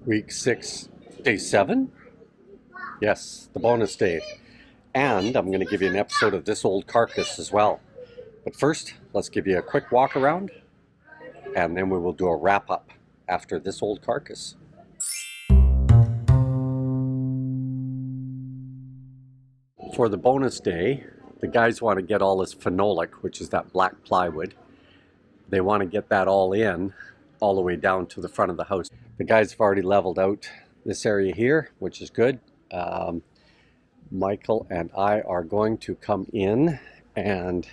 Week 6, day 7? Yes, the bonus day. And I'm going to give you an episode of This Old Carcass as well. But first, let's give you a quick walk around, and then we will do a wrap up after This Old Carcass. For the bonus day, the guys want to get all this phenolic, which is that black plywood. They want to get that all in, all the way down to the front of the house. The guys have already leveled out this area here, which is good. Michael and I are going to come in, and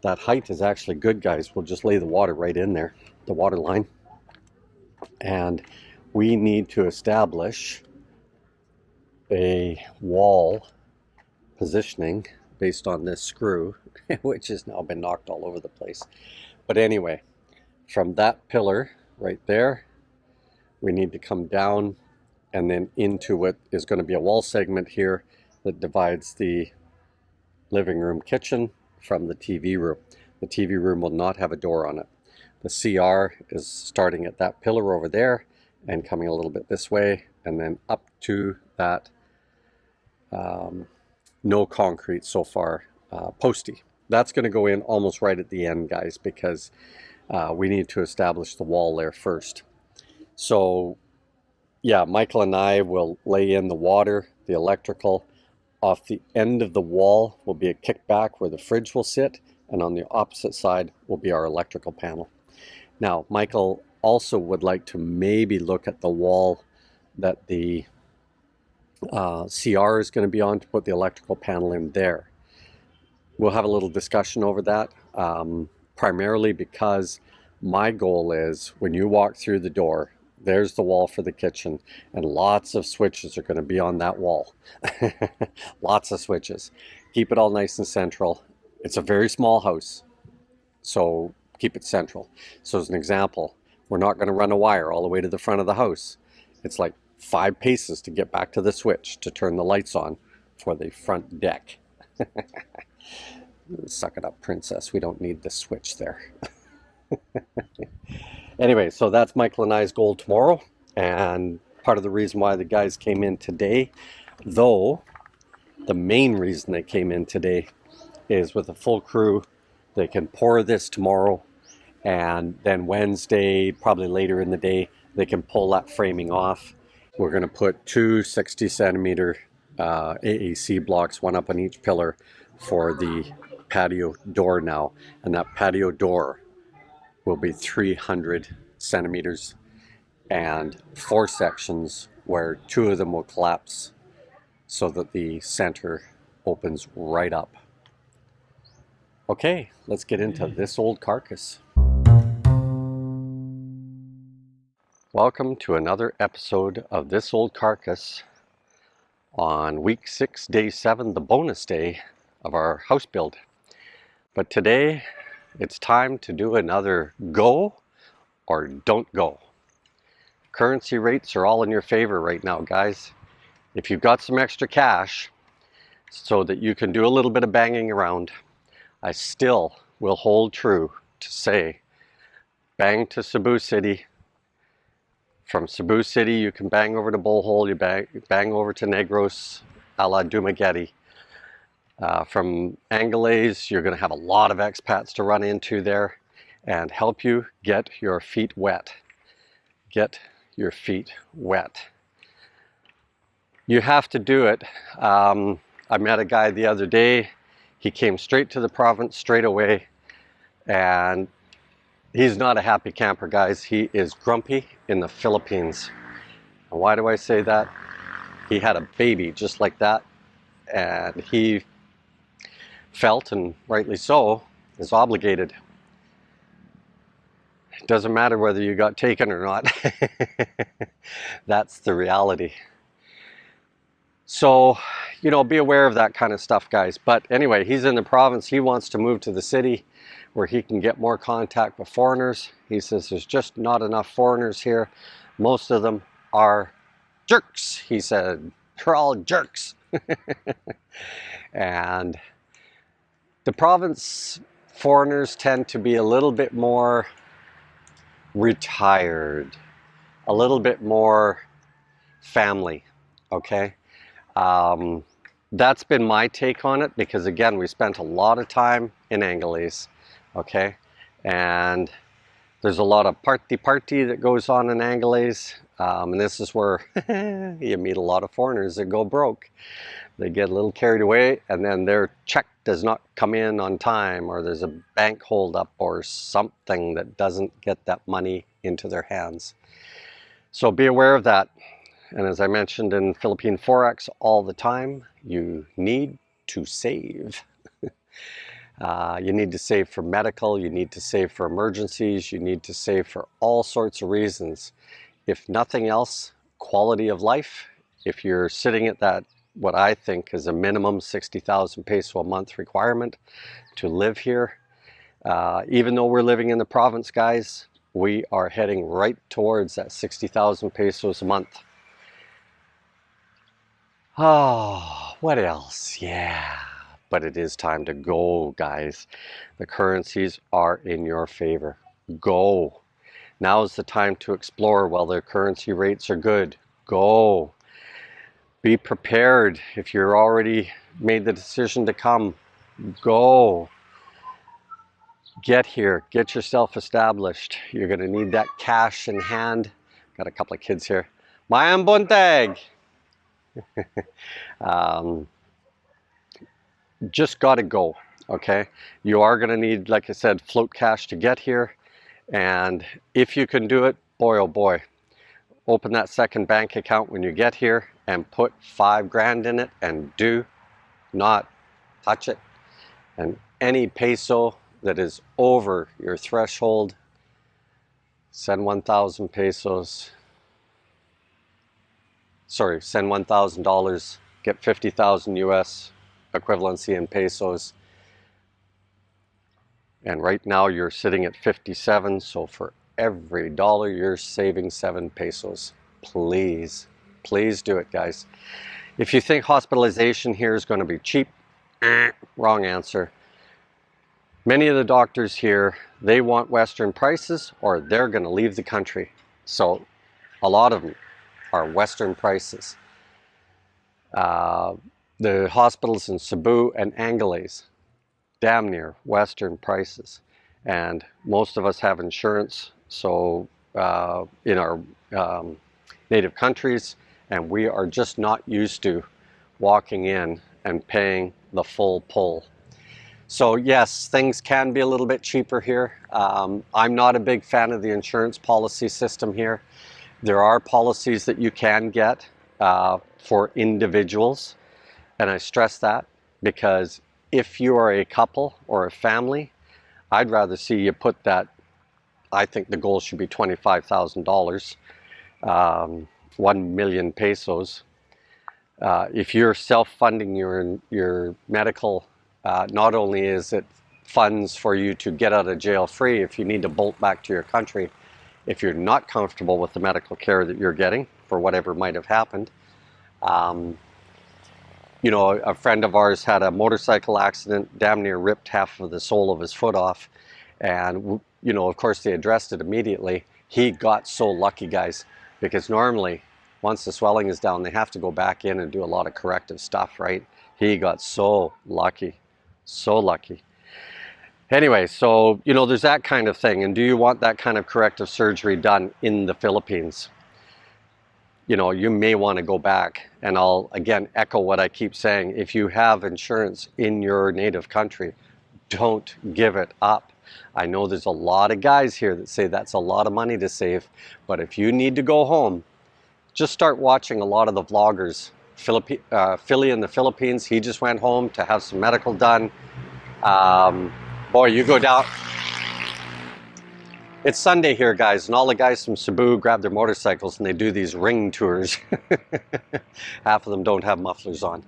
that height is actually good, guys. We'll just lay the water right in there, the water line. And we need to establish a wall positioning based on this screw, which has now been knocked all over the place. But anyway, from that pillar right there, we need to come down and then into what is going to be a wall segment here that divides the living room kitchen from the TV room. The TV room will not have a door on it. The CR is starting at that pillar over there and coming a little bit this way and then up to that no concrete so far postie. That's going to go in almost right at the end, guys, because we need to establish the wall there first. So yeah, Michael and I will lay in the water, the electrical. Off the end of the wall will be a kickback where the fridge will sit, and on the opposite side will be our electrical panel. Now, Michael also would like to maybe look at the wall that the CR is going to be on to put the electrical panel in there. We'll have a little discussion over that, primarily because my goal is when you walk through the door, there's the wall for the kitchen, and lots of switches are going to be on that wall. Lots of switches. Keep it all nice and central. It's a very small house, so keep it central. So as an example, we're not going to run a wire all the way to the front of the house. It's like 5 paces to get back to the switch to turn the lights on for the front deck. Suck it up, princess. We don't need the switch there. Anyway, so that's Michael and I's goal tomorrow, and part of the reason why the guys came in today, though the main reason they came in today is with a full crew, they can pour this tomorrow, and then Wednesday, probably later in the day, they can pull that framing off. We're going to put 2 60-centimeter AAC blocks, one up on each pillar, for the patio door now, and that patio door will be 300 centimeters and 4 sections where 2 of them will collapse so that the center opens right up. Okay, let's get into This Old Carcass. Welcome to another episode of This Old Carcass on week 6, day 7, the bonus day of our house build. But today, it's time to do another go or don't go. Currency rates are all in your favor right now, guys. If you've got some extra cash so that you can do a little bit of banging around, I still will hold true to say bang to Cebu City. From Cebu City, you can bang over to Bullhole, you bang over to Negros a la Dumaguete. From Angolays, you're going to have a lot of expats to run into there and help you get your feet wet. Get your feet wet. You have to do it. I met a guy the other day. He came straight to the province straight away, and he's not a happy camper, guys. He is grumpy in the Philippines. And why do I say that? He had a baby just like that, and he felt, and rightly so, is obligated. It doesn't matter whether you got taken or not. That's the reality. So, you know, be aware of that kind of stuff, guys. But anyway, he's in the province. He wants to move to the city where he can get more contact with foreigners. He says there's just not enough foreigners here. Most of them are jerks, he said. They're all jerks. And the province foreigners tend to be a little bit more retired. a little bit more family, okay? That's been my take on it because, again, we spent a lot of time in Angeles, okay? And there's a lot of party that goes on in Angeles, and this is where you meet a lot of foreigners that go broke. They get a little carried away, and then their check does not come in on time, or there's a bank holdup or something that doesn't get that money into their hands. So be aware of that. And as I mentioned in Philippine Forex all the time, you need to save. You need to save for medical, you need to save for emergencies, you need to save for all sorts of reasons. If nothing else, quality of life. If you're sitting at that, what I think is a minimum 60,000 peso a month requirement to live here, even though we're living in the province, guys, we are heading right towards that 60,000 pesos a month. Oh, what else? Yeah, but it is time to go, guys. The currencies are in your favor. Go. Now is the time to explore while the currency rates are good. Go. Be prepared. If you're already made the decision to come, go. Get here. Get yourself established. You're going to need that cash in hand. Got a couple of kids here. Mayang buntag. Just got to go, okay? You are going to need, like I said, float cash to get here. And if you can do it, boy, oh boy, open that second bank account when you get here and put 5 grand in it and do not touch it. And any peso that is over your threshold, send 1,000 pesos. Sorry, send $1,000, get 50,000 US equivalency in pesos. And right now you're sitting at 57, so for every dollar you're saving 7 pesos. Please, please do it, guys. If you think hospitalization here is going to be cheap, wrong answer. Many of the doctors here, they want Western prices or they're going to leave the country. So a lot of them are Western prices. The hospitals in Cebu and Angeles, damn near Western prices. And most of us have insurance, so in our native countries, and we are just not used to walking in and paying the full pull. So yes, things can be a little bit cheaper here. I'm not a big fan of the insurance policy system here. There are policies that you can get for individuals, and I stress that because if you are a couple or a family, I'd rather see you put that. I think the goal should be $25,000, 1 million pesos. If you're self-funding your medical, not only is it funds for you to get out of jail free if you need to bolt back to your country, if you're not comfortable with the medical care that you're getting for whatever might have happened. You know, a friend of ours had a motorcycle accident, damn near ripped half of the sole of his foot off. And, you know, of course they addressed it immediately. He got so lucky, guys, because normally once the swelling is down, they have to go back in and do a lot of corrective stuff, right? He got so lucky, so lucky. Anyway, so, you know, there's that kind of thing. And do you want that kind of corrective surgery done in the Philippines? You know, you may want to go back, and I'll again echo what I keep saying. If you have insurance in your native country, don't give it up. I know there's a lot of guys here that say that's a lot of money to save, but if you need to go home, just start watching a lot of the vloggers. Philly in the Philippines, he just went home to have some medical done. Boy, you go down. It's Sunday here, guys, and all the guys from Cebu grab their motorcycles and they do these ring tours. Half of them don't have mufflers on.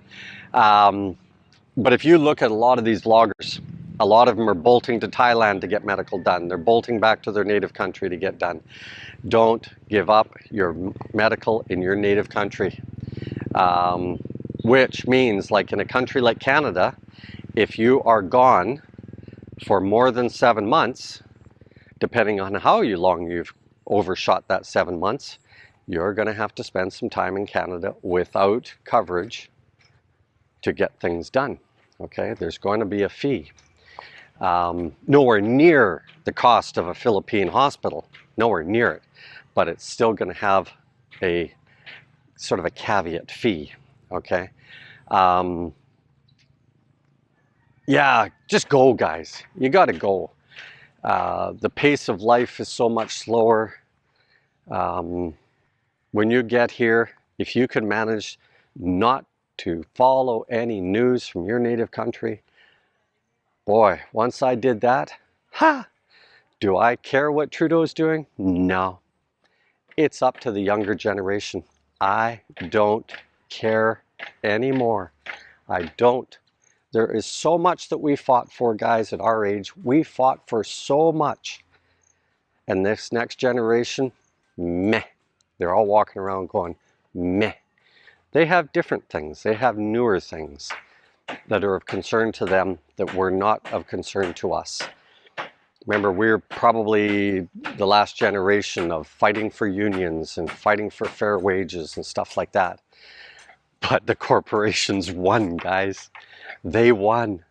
But if you look at a lot of these vloggers, a lot of them are bolting to Thailand to get medical done. They're bolting back to their native country to get done. Don't give up your medical in your native country. Which means, like in a country like Canada, if you are gone for more than 7 months, depending on how long you've overshot that 7 months, you're going to have to spend some time in Canada without coverage to get things done. Okay, there's going to be a fee. Nowhere near the cost of a Philippine hospital, nowhere near it, but it's still going to have a sort of a caveat fee. Okay, yeah, just go, guys. You got to go. The pace of life is so much slower. When you get here, if you can manage not to follow any news from your native country, boy, once I did that, do I care what Trudeau's doing? No. It's up to the younger generation. I don't care anymore. I don't. There is so much that we fought for, guys, at our age. We fought for so much. And this next generation, meh. They're all walking around going, meh. They have different things. They have newer things that are of concern to them that were not of concern to us. Remember, we're probably the last generation of fighting for unions and fighting for fair wages and stuff like that. But the corporations won, guys. They won.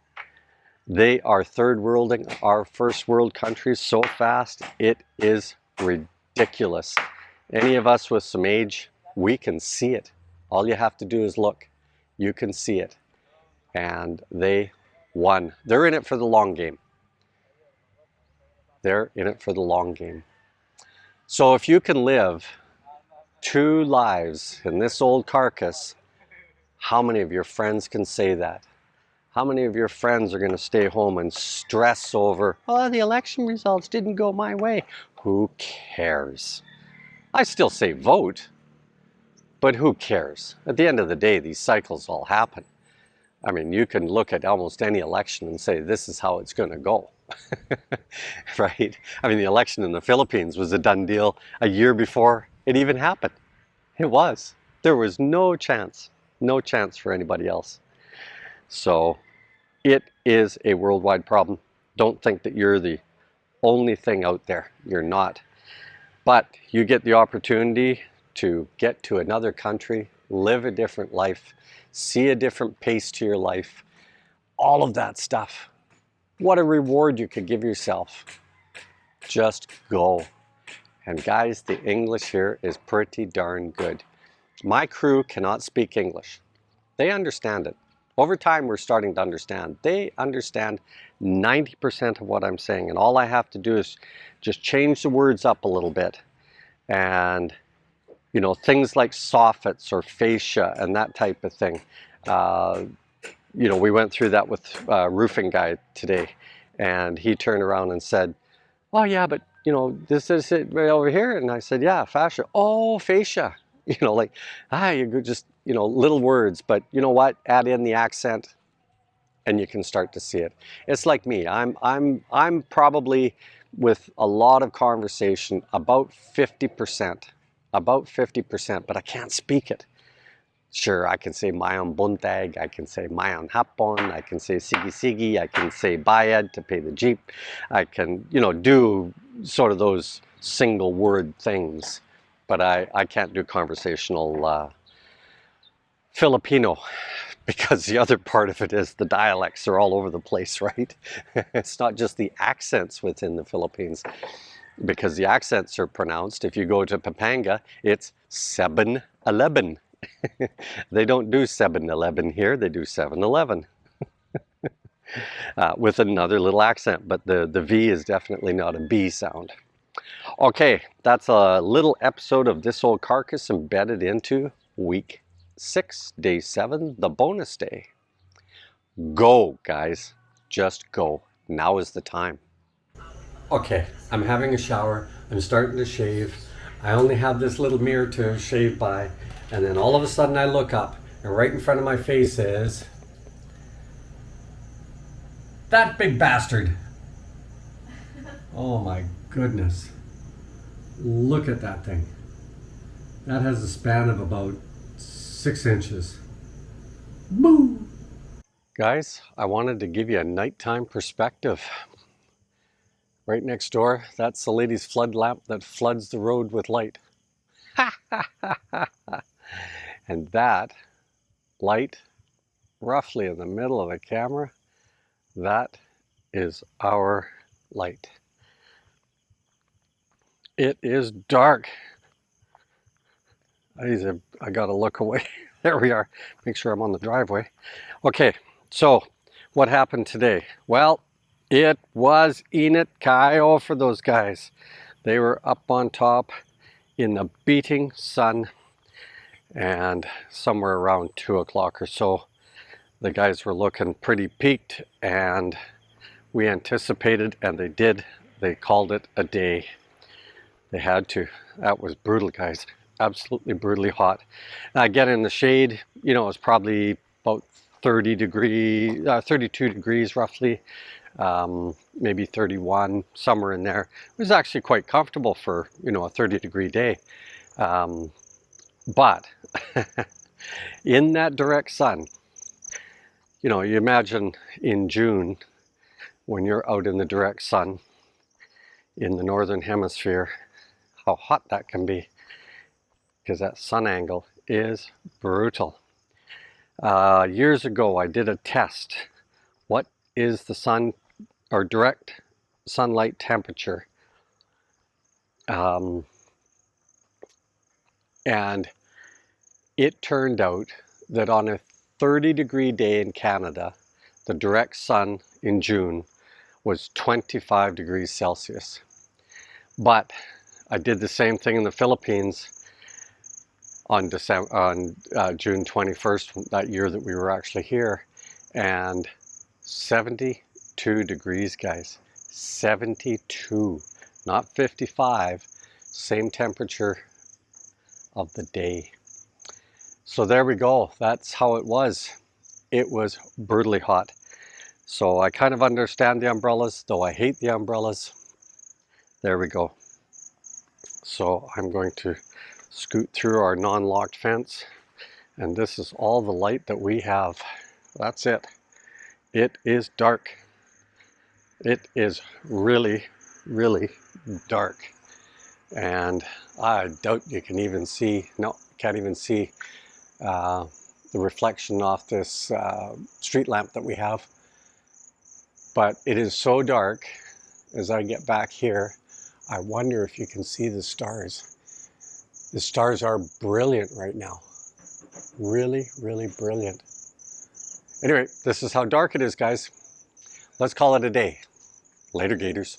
They are third worlding our first world countries so fast, it is ridiculous. Any of us with some age, we can see it. All you have to do is look. You can see it. And they won. They're in it for the long game. They're in it for the long game. So if you can live 2 lives in this old carcass, how many of your friends can say that? How many of your friends are going to stay home and stress over, oh, the election results didn't go my way? Who cares? I still say vote, but who cares? At the end of the day, these cycles all happen. I mean, you can look at almost any election and say, this is how it's going to go. Right? I mean, the election in the Philippines was a done deal a year before it even happened. It was. There was no chance for anybody else. So it is a worldwide problem. Don't think that you're the only thing out there. You're not. But you get the opportunity to get to another country, live a different life, see a different pace to your life, all of that stuff. What a reward you could give yourself. Just go. And guys, the English here is pretty darn good. My crew cannot speak English. They understand it. Over time, we're starting to understand. They understand 90% of what I'm saying. And all I have to do is just change the words up a little bit. And, you know, things like soffits or fascia and that type of thing. You know, we went through that with a roofing guy today, and he turned around and said, oh yeah, but you know, this is it right over here. And I said, yeah, fascia. Oh, fascia. You know, like, you could just, you know, little words, but you know what? Add in the accent and you can start to see it. It's like me. I'm probably, with a lot of conversation, about 50%, but I can't speak it. Sure, I can say mayon buntag, I can say mayon hapon, I can say sigi sigi, I can say bayad to pay the jeep. I can, you know, do sort of those single word things, but I can't do conversational Filipino, because the other part of it is the dialects are all over the place, right? It's not just the accents within the Philippines, because the accents are pronounced. If you go to Pampanga, it's 7-11. They don't do 7-Eleven here, they do 7-Eleven. With another little accent, but the V is definitely not a B sound. Okay, that's a little episode of This Old Carcass embedded into week 6, day 7, the bonus day. Go, guys. Just go. Now is the time. Okay, I'm having a shower. I'm starting to shave. I only have this little mirror to shave by. And then all of a sudden I look up, and right in front of my face is that big bastard. Oh my goodness. Look at that thing. That has a span of about 6 inches. Boom! Guys, I wanted to give you a nighttime perspective. Right next door, that's the lady's flood lamp that floods the road with light. Ha! And that light, roughly in the middle of the camera, that is our light. It is dark. I gotta look away. There we are. Make sure I'm on the driveway. Okay, so what happened today? Well, it was Enid Kaio for those guys. They were up on top in the beating sun, and somewhere around 2 o'clock or so, the guys were looking pretty peaked, and we anticipated, and they did. They called it a day. They had to. That was brutal, guys. Absolutely brutally hot. Again, in the shade, you know, it was probably about 32 degrees roughly, maybe 31, somewhere in there. It was actually quite comfortable for, you know, a 30-degree day. But in that direct sun, you know, you imagine in June when you're out in the direct sun in the northern hemisphere, how hot that can be, because that sun angle is brutal. Years ago, I did a test. What is the sun or direct sunlight temperature? And it turned out that on a 30-degree day in Canada, the direct sun in June was 25 degrees Celsius. But I did the same thing in the Philippines on June 21st, that year that we were actually here, and 72 degrees, guys. 72, not 55, same temperature of the day. So there we go. That's how it was. It was brutally hot. So I kind of understand the umbrellas, though I hate the umbrellas. There we go. So I'm going to scoot through our non-locked fence, and this is all the light that we have. That's it. It is dark. It is really, really dark. And I doubt you can even see, no, can't even see the reflection off this street lamp that we have. But it is so dark. As I get back here, I wonder if you can see the stars. The stars are brilliant right now. Really, really brilliant. Anyway, this is how dark it is, guys. Let's call it a day. Later, Gators.